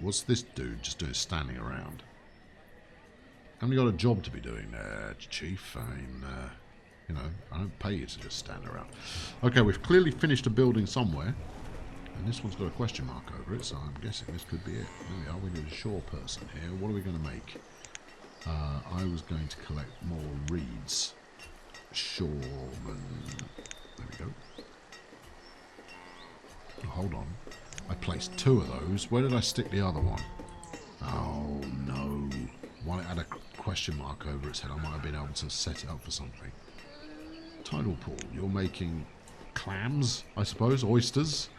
What's this dude just doing standing around? Haven't you got a job to be doing there, Chief? I mean, you know, I don't pay you to just stand around. Okay, we've clearly finished a building somewhere. And this one's got a question mark over it, so I'm guessing this could be it. There we are, we need a shore person here. What are we going to make? I was going to collect more reeds. Shoreman. There we go. Oh, hold on. I placed 2 of those. Where did I stick the other one? Oh, no. While it had a question mark over its head, I might have been able to set it up for something. Tidal pool. You're making clams, I suppose? Oysters?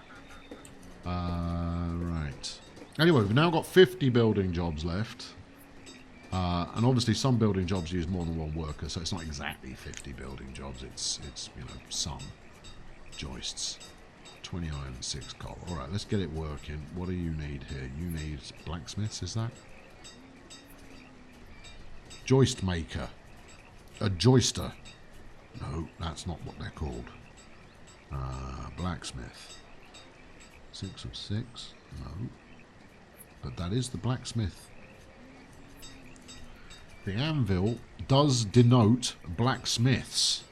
Right. Anyway, we've now got 50 building jobs left. And obviously some building jobs use more than one worker, so it's not exactly 50 building jobs. It's you know, some joists. 20 iron and 6 coal. Alright, let's get it working. What do you need here? You need blacksmiths, is that? Joist maker. A joister. No, that's not what they're called. Blacksmith. 6 of 6? No. But that is the blacksmith. The anvil does denote blacksmiths.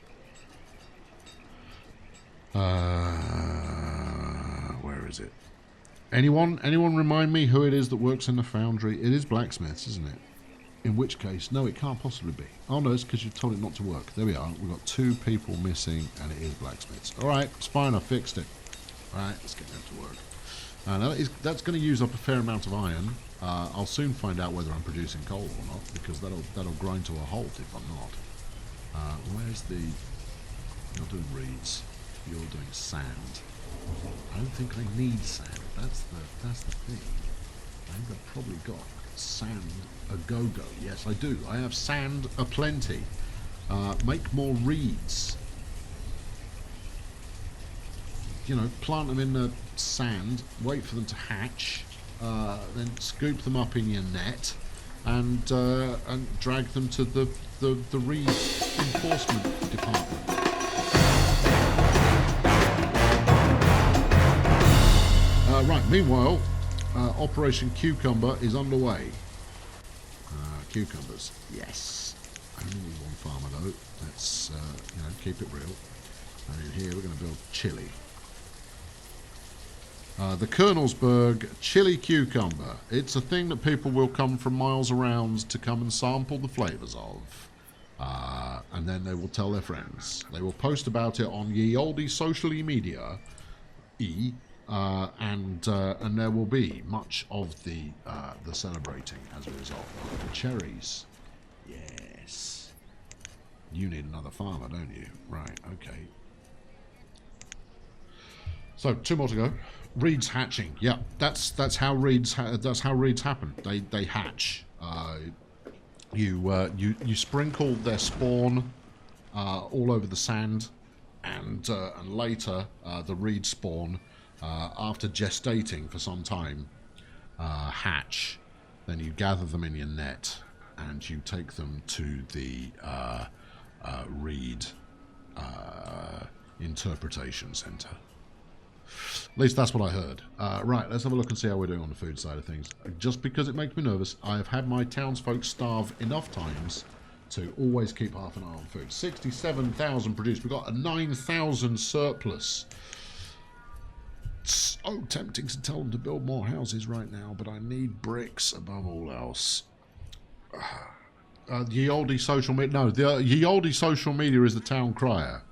Where is it? Anyone remind me who it is that works in the foundry? It is blacksmiths, isn't it? In which case, no, it can't possibly be. Oh no, it's because you told it not to work. There we are. We've got 2 people missing, and it is blacksmiths. All right, it's fine. I fixed it. All right, let's get them to work. That's going to use up a fair amount of iron. I'll soon find out whether I'm producing coal or not, because that'll grind to a halt if I'm not. Where's the... You're doing reeds. You're doing sand. I don't think I need sand. That's the thing. I think I've probably got sand a go-go. Yes, I do. I have sand aplenty. Make more reeds. You know, plant them in the sand, wait for them to hatch, then scoop them up in your net, and drag them to the reed enforcement department. Right, meanwhile, Operation Cucumber is underway. Cucumbers, yes. Only need 1 farmer though. Let's you know, keep it real. And in here we're going to build chili. The Colonelsburg chili cucumber. It's a thing that people will come from miles around to come and sample the flavours of. And then they will tell their friends. They will post about it on ye olde social media. And there will be much of the celebrating as a result. The cherries. Yes. You need another farmer, don't you? Right, okay. So 2 more to go. Reeds hatching. Yeah, that's how reeds happen. They hatch. You sprinkle their spawn all over the sand, and later the reed spawn, after gestating for some time, hatch. Then you gather them in your net and you take them to the reed interpretation centre. At least that's what I heard. Right, let's have a look and see how we're doing on the food side of things. Just because it makes me nervous, I have had my townsfolk starve enough times to always keep half an eye on food. 67,000 produced. We've got a 9,000 surplus. It's so tempting to tell them to build more houses right now, but I need bricks above all else. Ye olde social media. No, the ye olde social media is the town crier.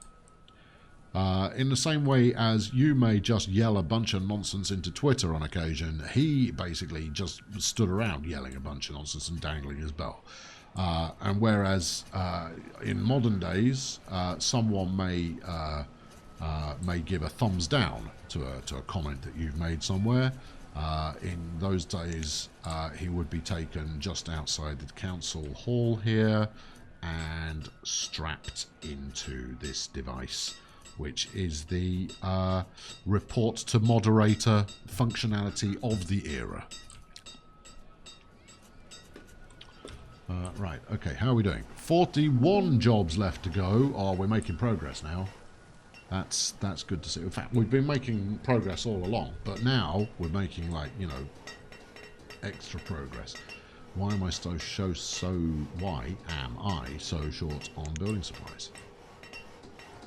In the same way as you may just yell a bunch of nonsense into Twitter on occasion, he basically just stood around yelling a bunch of nonsense and dangling his bell. And whereas in modern days, someone may give a thumbs down to a comment that you've made somewhere, in those days he would be taken just outside the council hall here and strapped into this device, which is the report to moderator functionality of the era. Right, okay, how are we doing? 41 jobs left to go. Oh, we're making progress now. That's good to see. In fact, we've been making progress all along, but now we're making, like, you know, extra progress. Why am I so short on building supplies?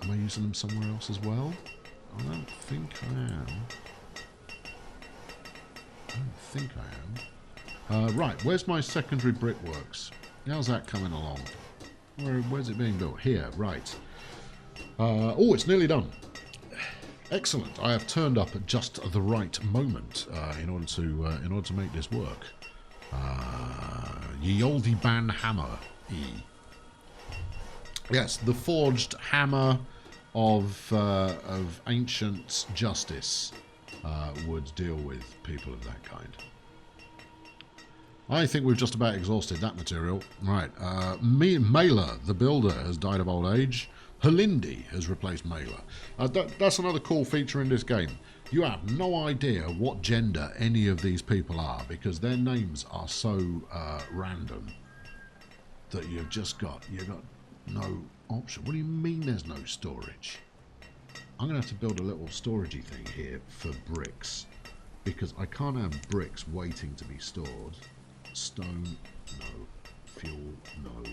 Am I using them somewhere else as well? I don't think I am. Right, where's my secondary brickworks? How's that coming along? Where's it being built? Here, right. Oh, it's nearly done. Excellent. I have turned up at just the right moment in order to make this work. Ye olde ban hammer. Yes, the forged hammer of ancient justice would deal with people of that kind. I think we've just about exhausted that material. Right, Mailer, the builder, has died of old age. Halindi has replaced Mailer. That's another cool feature in this game. You have no idea what gender any of these people are because their names are so random that you've got no option. What do you mean there's no storage? I'm going to have to build a little storagey thing here for bricks because I can't have bricks waiting to be stored. Stone, no. Fuel, no.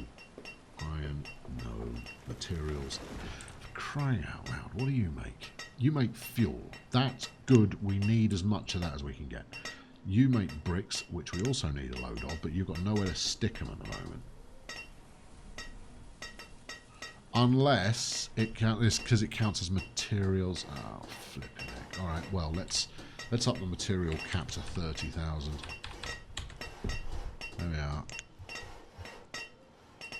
Iron, no. Materials. For crying out loud, what do you make? You make fuel. That's good. We need as much of that as we can get. You make bricks, which we also need a load of, but you've got nowhere to stick them at the moment. Unless it counts, because it counts as materials. Oh, flipping heck. All right, well, let's up the material cap to 30,000. There we are.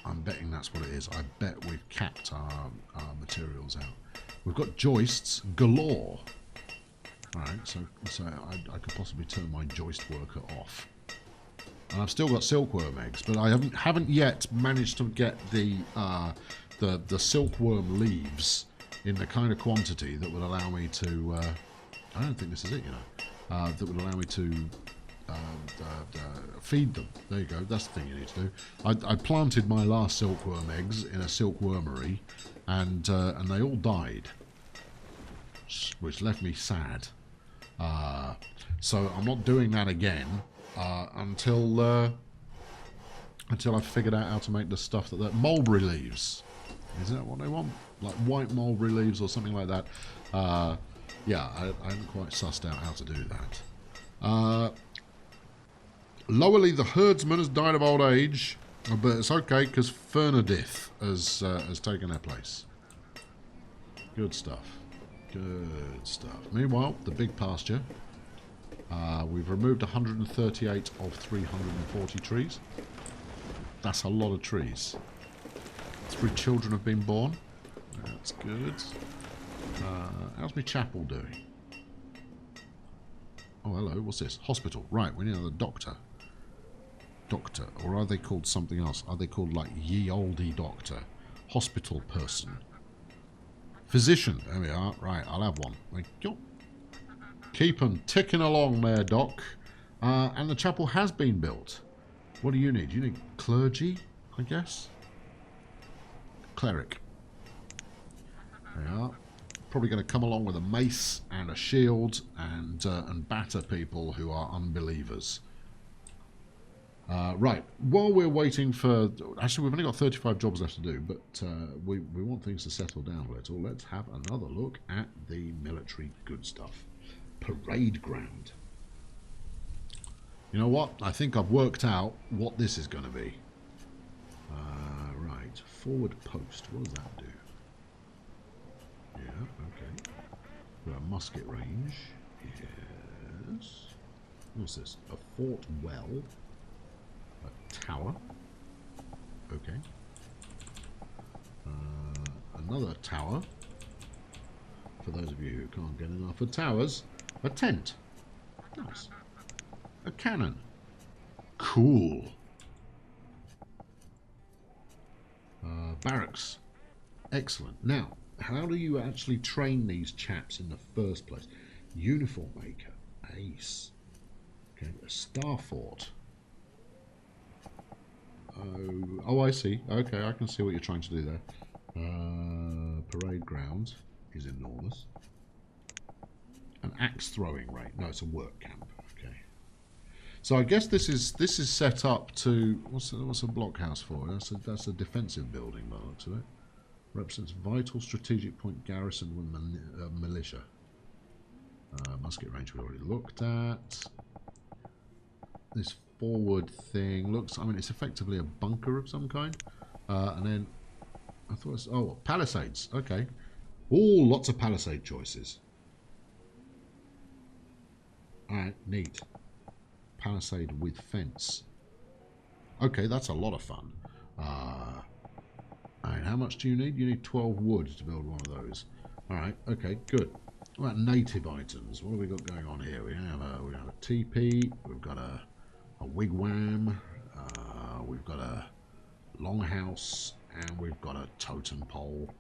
I'm betting that's what it is. I bet we've capped our materials out. We've got joists galore. Alright, so I could possibly turn my joist worker off. And I've still got silkworm eggs, but I haven't yet managed to get the silkworm leaves in the kind of quantity that would allow me to... I don't think this is it, you know. That would allow me to... feed them. There you go. That's the thing you need to do. I planted my last silkworm eggs in a silkwormery, and they all died, which left me sad. So I'm not doing that again until I've figured out how to make the stuff that mulberry leaves. Is that what they want? Like white mulberry leaves or something like that. Yeah, I haven't quite sussed out how to do that. Lowerly, the herdsman, has died of old age, but it's okay because Fernadith has taken their place. Good stuff. Good stuff. Meanwhile, the big pasture. We've removed 138 of 340 trees. That's a lot of trees. 3 children have been born. That's good. How's my chapel doing? Oh, hello. What's this? Hospital. Right, we need another doctor. Doctor, or are they called something else? Are they called like ye olde doctor? Hospital person. Physician. There we are. Right, I'll have one. Thank you. Keep 'em ticking along there, Doc. And the chapel has been built. What do you need? You need clergy, I guess? Cleric. There we are. Probably going to come along with a mace and a shield and batter people who are unbelievers. Right, while we're waiting for... Actually, we've only got 35 jobs left to do, but we want things to settle down a little. Let's have another look at the military good stuff. Parade ground. You know what? I think I've worked out what this is going to be. Right, forward post. What does that do? Yeah, okay. We've got a musket range. Yes. What's this? A fort well. A tower. Okay. Another tower. For those of you who can't get enough of towers. A tent. Nice. A cannon. Cool. Barracks. Excellent. Now, how do you actually train these chaps in the first place? Uniform maker. Ace. Okay, a star fort. Oh, I see. Okay, I can see what you're trying to do there. Parade ground is enormous. An axe throwing rate. No, it's a work camp. Okay. So I guess this is set up to what's a blockhouse for? That's a defensive building by the looks of it. Represents vital strategic point garrison with militia. Musket range we already looked at. This forward thing looks, I mean, it's effectively a bunker of some kind. And then I thought it was, oh, palisades. Okay. Oh, lots of palisade choices. Alright, neat. Palisade with fence. Okay, that's a lot of fun. Alright, how much do you need? You need 12 wood to build one of those. Alright, okay, good. What about native items? What have we got going on here? We have a teepee, we've got a wigwam, we've got a longhouse, and we've got a totem pole.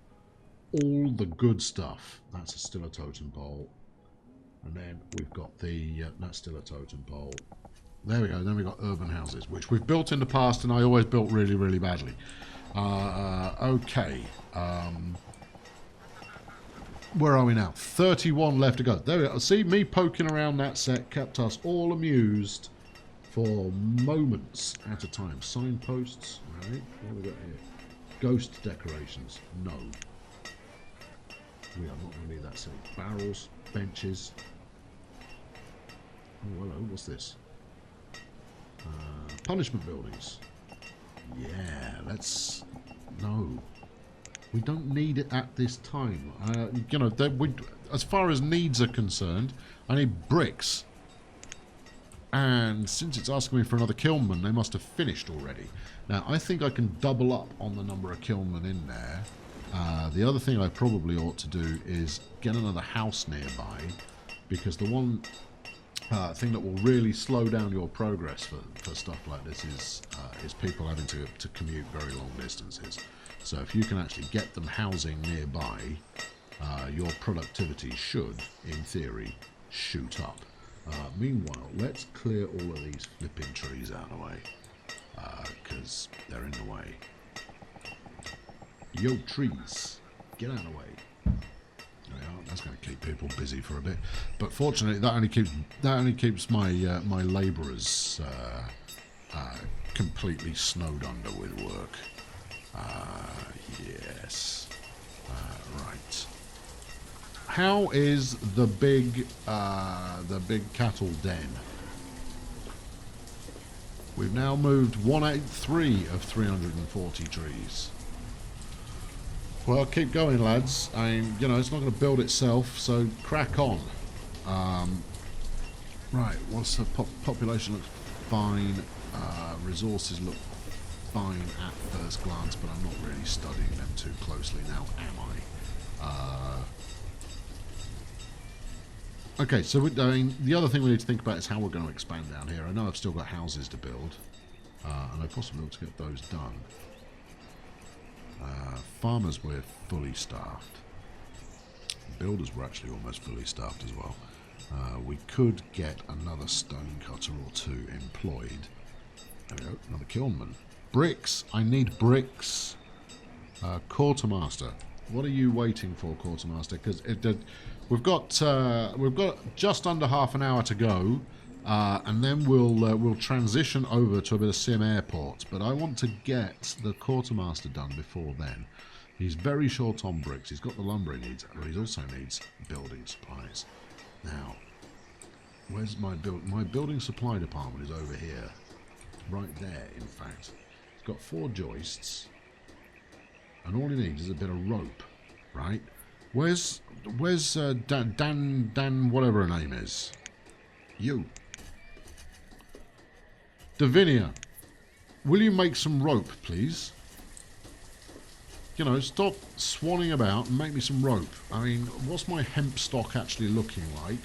All the good stuff. That's still a totem pole. And then we've got the, that's still a totem pole. There we go. Then we've got urban houses, which we've built in the past, and I always built really, really badly. Okay. Where are we now? 31 left to go. There we go. See, me poking around that set kept us all amused for moments at a time. Signposts. Right. What have we got here? Ghost decorations. No. We are not going to need that silly. Barrels. Benches. Oh, hello. What's this? Punishment buildings. Yeah, let's... No. We don't need it at this time. You know, as far as needs are concerned, I need bricks. And since it's asking me for another kilnman, they must have finished already. Now, I think I can double up on the number of kilnmen in there. The other thing I probably ought to do is get another house nearby, because the one thing that will really slow down your progress for stuff like this is people having to commute very long distances. So if you can actually get them housing nearby, your productivity should, in theory, shoot up. Meanwhile, let's clear all of these flipping trees out of the way, because they're in the way. Yo, trees, get out of the way. There we are. That's going to keep people busy for a bit, but fortunately, that only keeps my my labourers completely snowed under with work. Yes. Right. How is the big cattle den? We've now moved 183 of 340 trees. Well, keep going, lads. I mean, you know, it's not going to build itself, so crack on. Right, what's the population? Looks fine. Resources look fine at first glance, but I'm not really studying them too closely now, am I? Okay, so I mean, the other thing we need to think about is how we're going to expand down here. I know I've still got houses to build, and I possibly ought to get those done. Farmers were fully staffed. Builders were actually almost fully staffed as well. We could get another stone cutter or two employed. There we go, another kilnman. Bricks, I need bricks. Quartermaster, what are you waiting for, Quartermaster? Because we've got just under half an hour to go, and then we'll transition over to a bit of Sim Airport. But I want to get the Quartermaster done before then. He's very short on bricks. He's got the lumber he needs, but he also needs building supplies. Now, where's my building supply department is over here, right there. In fact, he's got 4 joists, and all he needs is a bit of rope, right? Where's Dan whatever her name is? You. Davinia, will you make some rope, please? You know, stop swanning about and make me some rope. I mean, what's my hemp stock actually looking like?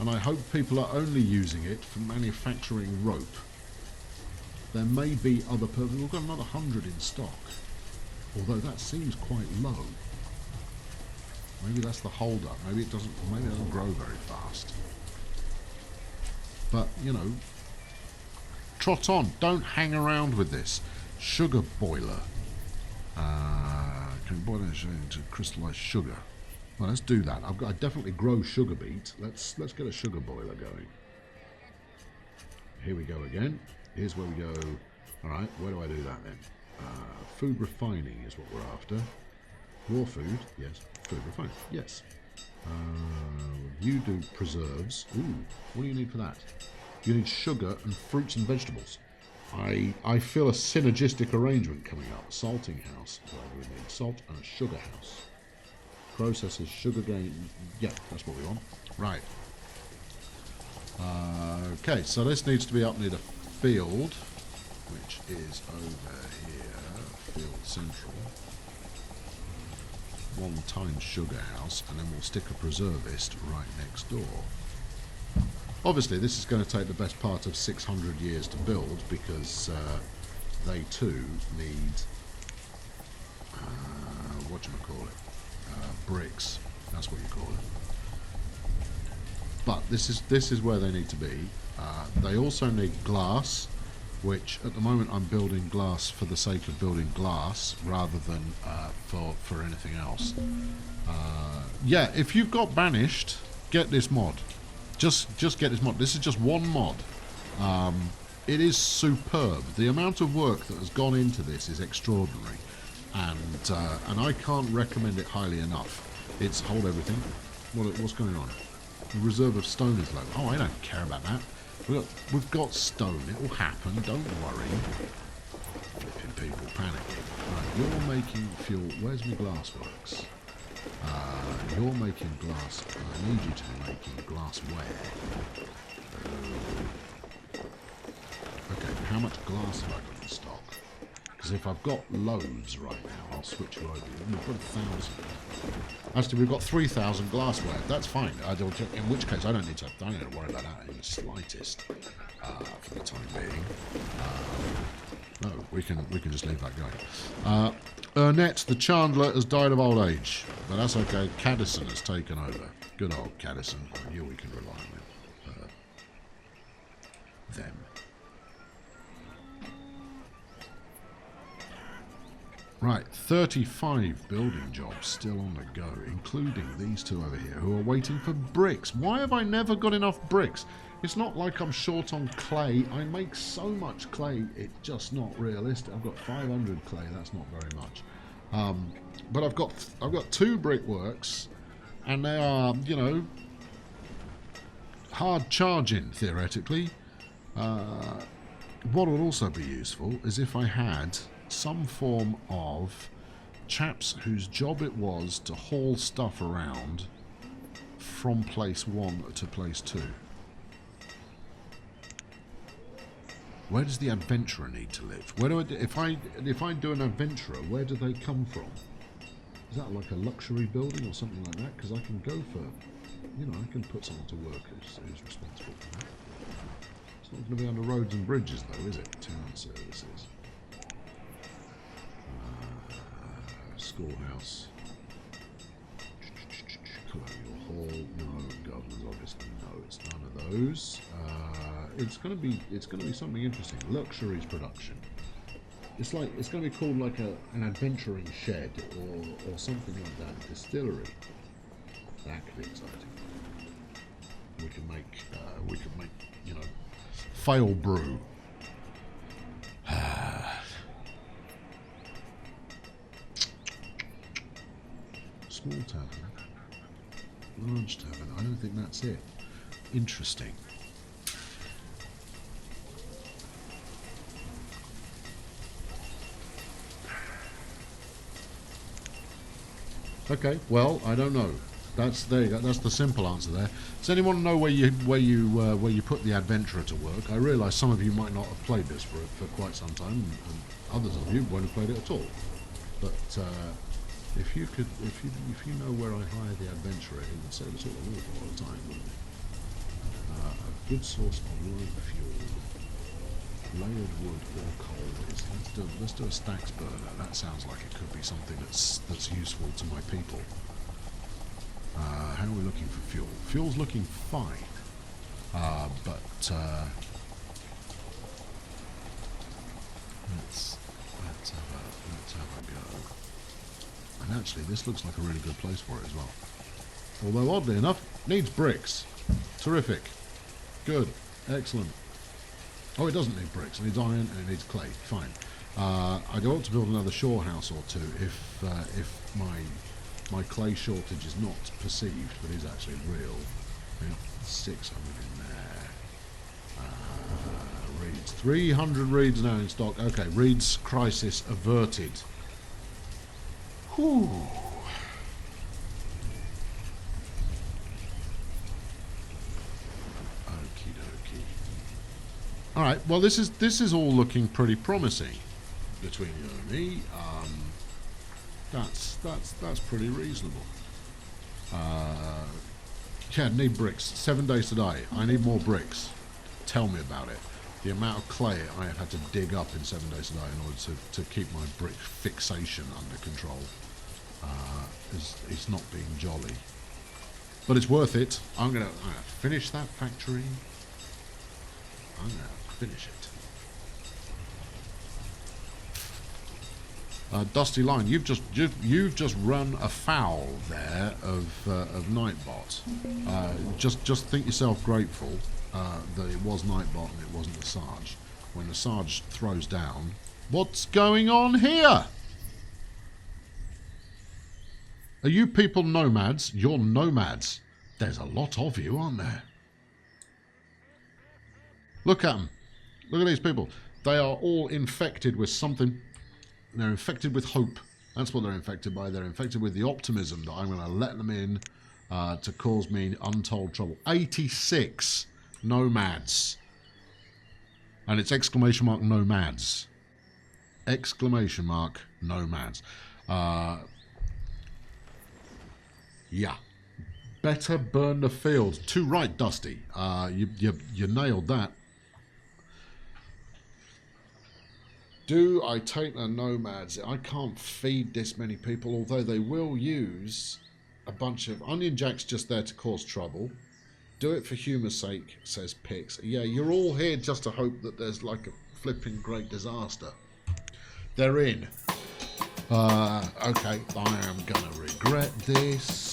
And I hope people are only using it for manufacturing rope. There may be other purposes. We've got another 100 in stock, although that seems quite low. Maybe that's the hold-up. Maybe it doesn't grow very fast. But, you know, trot on. Don't hang around with this. Sugar boiler. Can boil it into crystallized sugar. Well, let's do that. I definitely grow sugar beet. Let's get a sugar boiler going. here we go again. Here's where we go. Alright, where do I do that then? Food refining is what we're after. Raw food, yes. Food refining, yes. You do preserves. Ooh, what do you need for that? You need sugar and fruits and vegetables. I feel a synergistic arrangement coming up. Salting house. Well, we need salt and a sugar house. Processes, sugar cane. Yeah, that's what we want. Right. Okay, so this needs to be up near the field, which is over here. Field Central. 1 times sugar house, and then we'll stick a preservist right next door. Obviously, this is going to take the best part of 600 years to build because they too need bricks. That's what you call it. But this is where they need to be. They also need glass, which at the moment I'm building glass for the sake of building glass rather than for anything else. Yeah, if you've got Banished, get this mod. Just get this mod. This is just one mod. It is superb. The amount of work that has gone into this is extraordinary, and I can't recommend it highly enough. It's hold everything. What's going on? The reserve of stone is low. Oh, I don't care about that. We've got stone. It will happen. Don't worry. Flipping people panicking. Right, you're making fuel. Where's my glass works? You're making glass. I need you to be making glass where? Okay, how much glass have I got in stock? Because if I've got loads right now, I'll switch you over. We've got 1,000. Actually, we've got 3,000 glassware. That's fine. In which case, I don't need to worry about that in the slightest for the time being. No, we can just leave that going. Ernette, the Chandler, has died of old age, but that's okay. Caddison has taken over. Good old Caddison. I knew we could rely on them. Right, 35 building jobs still on the go, including these two over here who are waiting for bricks. Why have I never got enough bricks? It's not like I'm short on clay. I make so much clay, it's just not realistic. I've got 500 clay, that's not very much. But I've got 2 brickworks, and they are, you know, hard charging, theoretically. What would also be useful is if I had some form of chaps whose job it was to haul stuff around from place 1 to place 2. Where does the adventurer need to live? Where do if I do an adventurer, where do they come from? Is that like a luxury building or something like that? Because I can go for, you know, I can put someone to work who's responsible for that. It's not going to be under roads and bridges though, is it? Town services. Schoolhouse. Colonial Hall. No. Governor's office. No, it's none of those. It's gonna be something interesting. Luxuries production. It's going to be called like an adventuring shed or something like that. Distillery. That could be exciting. We can make you know, fail brew. Small tavern. Large tavern. I don't think that's it. Interesting. Okay, well, I don't know. There you go. That's the simple answer there. Does anyone know where you put the adventurer to work? I realise some of you might not have played this for quite some time, and others of you won't have played it at all. But if you know where I hire the adventurer, it would save us all an awful lot of time, wouldn't it? A good source of live fuel, layered wood or coal. Let's do a stacks burner. That sounds like it could be something that's useful to my people. How are we looking for fuel? Fuel's looking fine, but let's have a go. And actually, this looks like a really good place for it as well. Although, oddly enough, needs bricks. Terrific. Good. Excellent. Oh, it doesn't need bricks. It needs iron and it needs clay. Fine. I do want to build another shore house or two if my clay shortage is not perceived, but is actually real. Yeah, 600 in there. Reeds. 300 reeds now in stock. Okay, reeds crisis averted. Whew. Okie dokie. All right. Well, this is all looking pretty promising between you and me. That's pretty reasonable. Yeah, need bricks. 7 days to die. I need more bricks. Tell me about it. The amount of clay I have had to dig up in 7 days to die in order to keep my brick fixation under control is not being jolly. But it's worth it. I'm gonna finish that factory. I'm gonna finish it. Dusty Line, you've just run afoul there of Nightbot. Just think yourself grateful that it was Nightbot and it wasn't the Sarge. When the Sarge throws down, what's going on here? Are you people nomads? You're nomads. There's a lot of you, aren't there? Look at them. Look at these people. They are all infected with something. They're infected with hope. That's what they're infected by. They're infected with the optimism that I'm going to let them in to cause me untold trouble. 86 nomads. And it's exclamation mark nomads. Exclamation mark nomads. Yeah. Better burn the field. Too right, Dusty. You nailed that. Do I take the nomads? I can't feed this many people, although they will use a bunch of... Onion Jack's just there to cause trouble. Do it for humour's sake, says Pix. Yeah, you're all here just to hope that there's like a flipping great disaster. They're in. Okay, I am going to regret this.